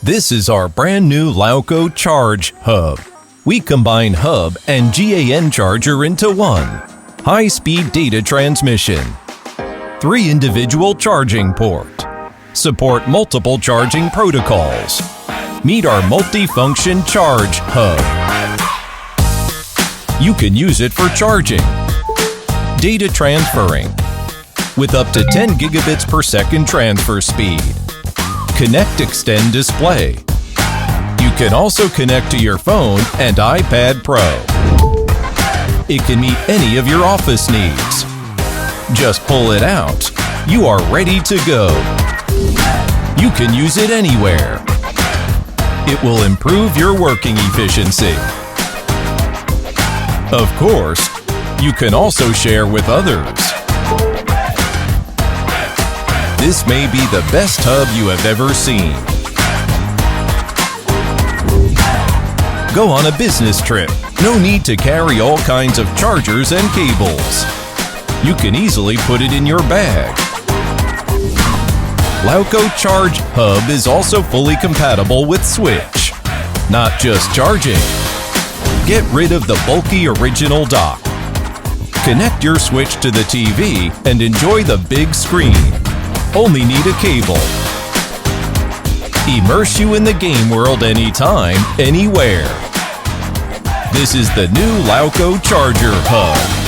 This is our brand new Lauco ChargeHub. We combine hub and GaN charger into one. High-speed data transmission. 3 individual charging port. Support multiple charging protocols. Meet our multi-function ChargeHub. You can use it for charging, data transferring, with up to 10 gigabits per second transfer speed. Connect Extend display. You can also connect to your phone and iPad Pro. It can meet any of your office needs. Just pull it out. You are ready to go. You can use it anywhere. It will improve your working efficiency. Of course, you can also share with others. This may be the best hub you have ever seen. Go on a business trip. No need to carry all kinds of chargers and cables. You can easily put it in your bag. Lauco ChargeHub is also fully compatible with Switch. Not just charging. Get rid of the bulky original dock. Connect your Switch to the TV and enjoy the big screen. Only need a cable. Immerse you in the game world anytime, anywhere. This is the new Lauco Charger Hub.